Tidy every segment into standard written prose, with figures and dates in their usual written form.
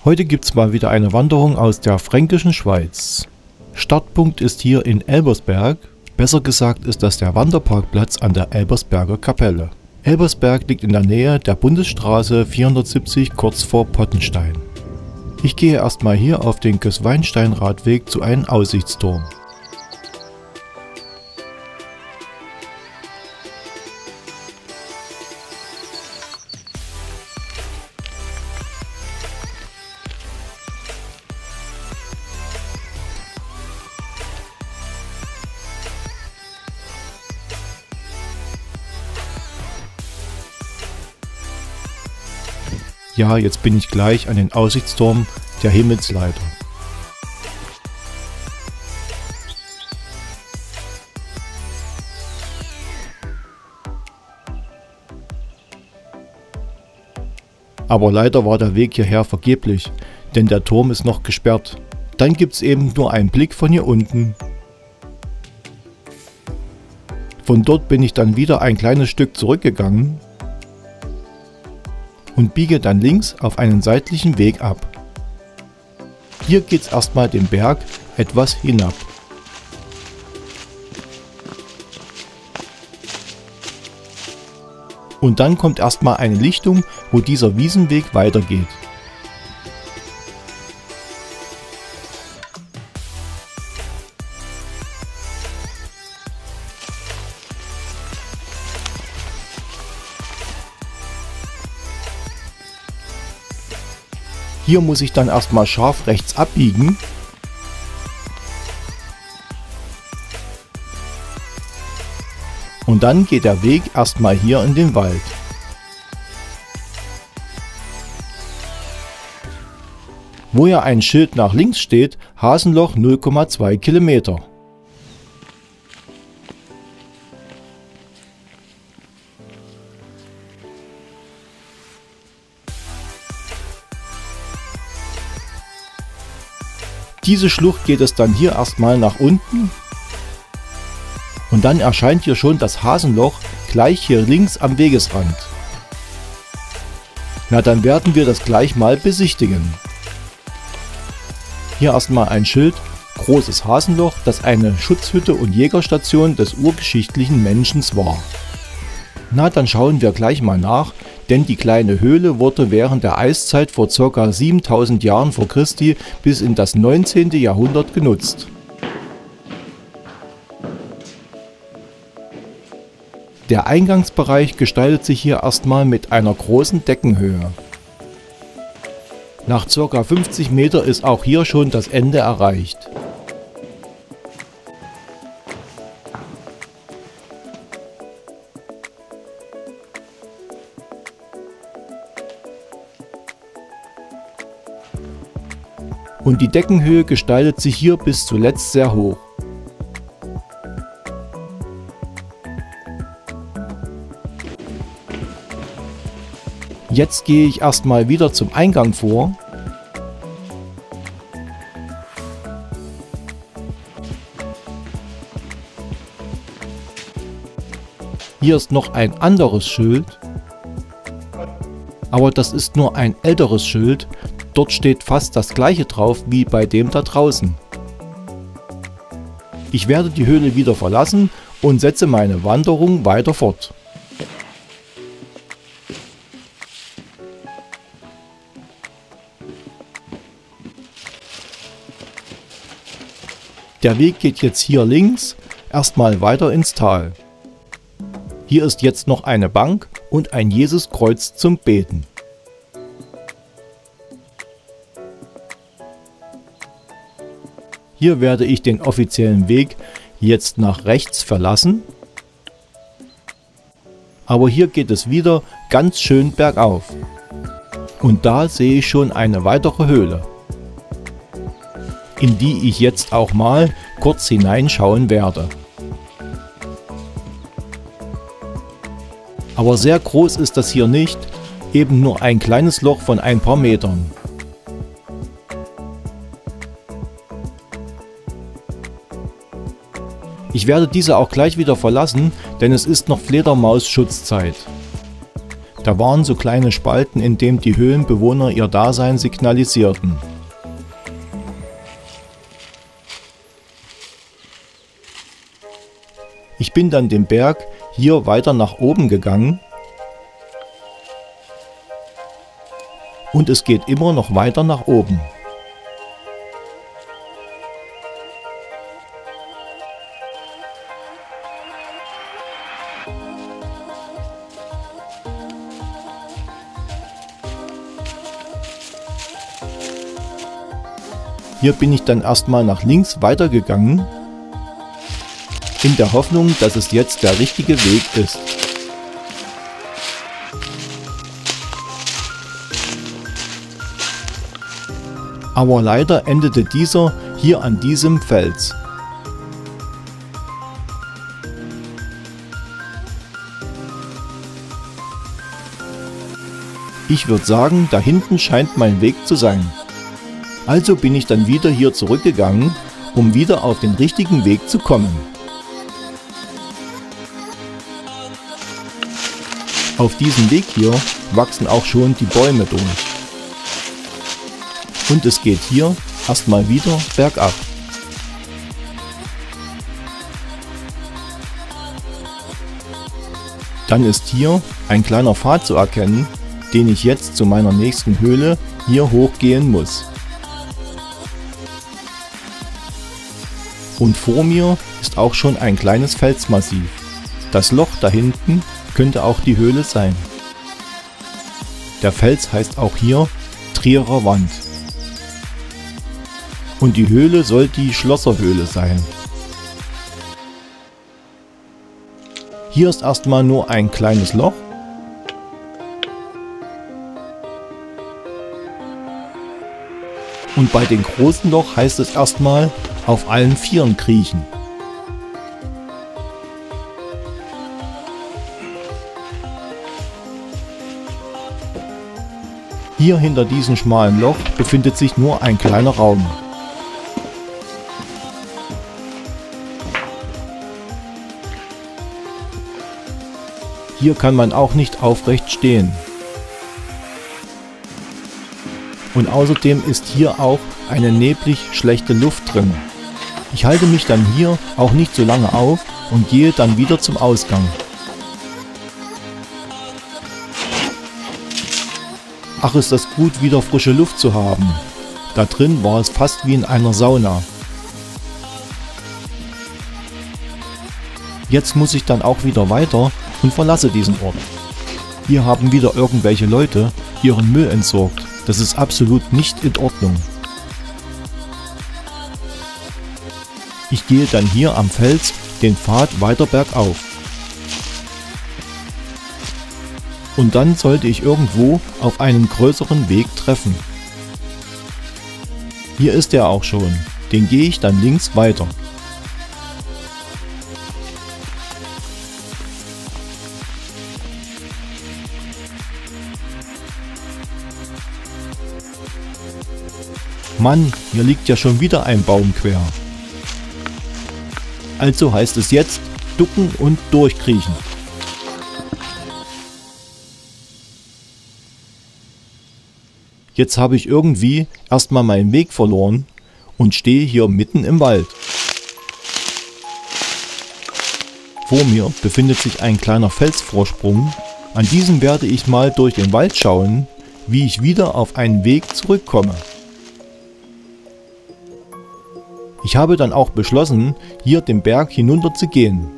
Heute gibt's mal wieder eine Wanderung aus der fränkischen Schweiz. Startpunkt ist hier in Elbersberg, besser gesagt ist das der Wanderparkplatz an der Elbersberger Kapelle. Elbersberg liegt in der Nähe der Bundesstraße 470 kurz vor Pottenstein. Ich gehe erstmal hier auf den Gößweinstein-Radweg zu einem Aussichtsturm. Ja, jetzt bin ich gleich an den Aussichtsturm der Himmelsleiter. Aber leider war der Weg hierher vergeblich, denn der Turm ist noch gesperrt. Dann gibt's eben nur einen Blick von hier unten. Von dort bin ich dann wieder ein kleines Stück zurückgegangen und biege dann links auf einen seitlichen Weg ab. Hier geht's erstmal den Berg etwas hinab. Und dann kommt erstmal eine Lichtung, wo dieser Wiesenweg weitergeht. Hier muss ich dann erstmal scharf rechts abbiegen. Und dann geht der Weg erstmal hier in den Wald. Wo ja ein Schild nach links steht, Hasenloch 0,2 Kilometer. Diese Schlucht geht es dann hier erstmal nach unten und dann erscheint hier schon das Hasenloch gleich hier links am Wegesrand. Na, dann werden wir das gleich mal besichtigen. Hier erstmal ein Schild, großes Hasenloch, das eine Schutzhütte und Jägerstation des urgeschichtlichen Menschen war. Na, dann schauen wir gleich mal nach, denn die kleine Höhle wurde während der Eiszeit vor ca. 7000 Jahren vor Christi bis in das 19. Jahrhundert genutzt. Der Eingangsbereich gestaltet sich hier erstmal mit einer großen Deckenhöhe. Nach ca. 50 Meter ist auch hier schon das Ende erreicht. Und die Deckenhöhe gestaltet sich hier bis zuletzt sehr hoch. Jetzt gehe ich erstmal wieder zum Eingang vor. Hier ist noch ein anderes Schild, aber das ist nur ein älteres Schild. Dort steht fast das gleiche drauf wie bei dem da draußen. Ich werde die Höhle wieder verlassen und setze meine Wanderung weiter fort. Der Weg geht jetzt hier links erstmal weiter ins Tal. Hier ist jetzt noch eine Bank und ein Jesuskreuz zum Beten. Hier werde ich den offiziellen Weg jetzt nach rechts verlassen. Aber hier geht es wieder ganz schön bergauf. Und da sehe ich schon eine weitere Höhle, in die ich jetzt auch mal kurz hineinschauen werde. Aber sehr groß ist das hier nicht, eben nur ein kleines Loch von ein paar Metern. Ich werde diese auch gleich wieder verlassen, denn es ist noch Fledermaus-Schutzzeit. Da waren so kleine Spalten, in denen die Höhlenbewohner ihr Dasein signalisierten. Ich bin dann den Berg hier weiter nach oben gegangen und es geht immer noch weiter nach oben. Hier bin ich dann erstmal nach links weitergegangen, in der Hoffnung, dass es jetzt der richtige Weg ist. Aber leider endete dieser hier an diesem Fels. Ich würde sagen, da hinten scheint mein Weg zu sein. Also bin ich dann wieder hier zurückgegangen, um wieder auf den richtigen Weg zu kommen. Auf diesem Weg hier wachsen auch schon die Bäume durch. Und es geht hier erstmal wieder bergab. Dann ist hier ein kleiner Pfad zu erkennen, den ich jetzt zu meiner nächsten Höhle hier hochgehen muss. Und vor mir ist auch schon ein kleines Felsmassiv. Das Loch da hinten könnte auch die Höhle sein. Der Fels heißt auch hier Trierer Wand. Und die Höhle soll die Schlosserhöhle sein. Hier ist erstmal nur ein kleines Loch. Und bei dem großen Loch heißt es erstmal auf allen Vieren kriechen. Hier hinter diesem schmalen Loch befindet sich nur ein kleiner Raum. Hier kann man auch nicht aufrecht stehen. Und außerdem ist hier auch eine neblig schlechte Luft drin. Ich halte mich dann hier auch nicht so lange auf und gehe dann wieder zum Ausgang. Ach, ist das gut, wieder frische Luft zu haben. Da drin war es fast wie in einer Sauna. Jetzt muss ich dann auch wieder weiter und verlasse diesen Ort. Hier haben wieder irgendwelche Leute ihren Müll entsorgt. Das ist absolut nicht in Ordnung. Ich gehe dann hier am Fels den Pfad weiter bergauf. Und dann sollte ich irgendwo auf einen größeren Weg treffen. Hier ist er auch schon. Den gehe ich dann links weiter. Mann, hier liegt ja schon wieder ein Baum quer. Also heißt es jetzt ducken und durchkriechen. Jetzt habe ich irgendwie erstmal meinen Weg verloren und stehe hier mitten im Wald. Vor mir befindet sich ein kleiner Felsvorsprung. An diesem werde ich mal durch den Wald schauen, wie ich wieder auf einen Weg zurückkomme. Ich habe dann auch beschlossen, hier den Berg hinunter zu gehen.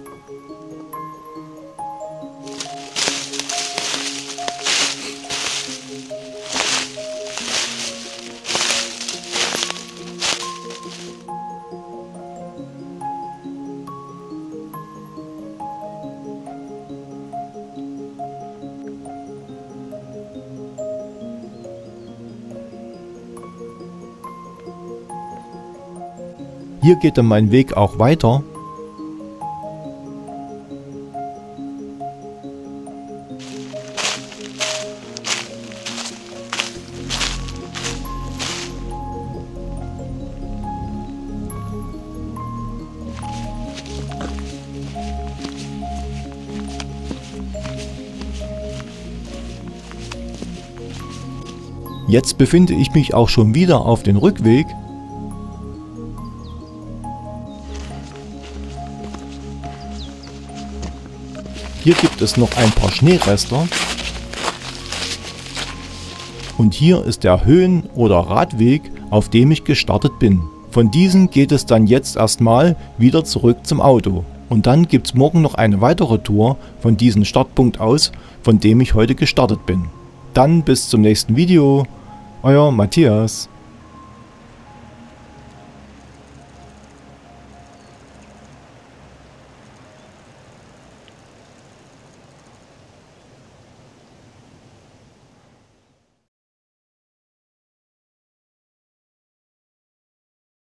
Hier geht dann mein Weg auch weiter. Jetzt befinde ich mich auch schon wieder auf dem Rückweg. Hier gibt es noch ein paar Schneerester. Und hier ist der Höhen- oder Radweg, auf dem ich gestartet bin. Von diesem geht es dann jetzt erstmal wieder zurück zum Auto. Und dann gibt es morgen noch eine weitere Tour von diesem Startpunkt aus, von dem ich heute gestartet bin. Dann bis zum nächsten Video. Euer Matthias.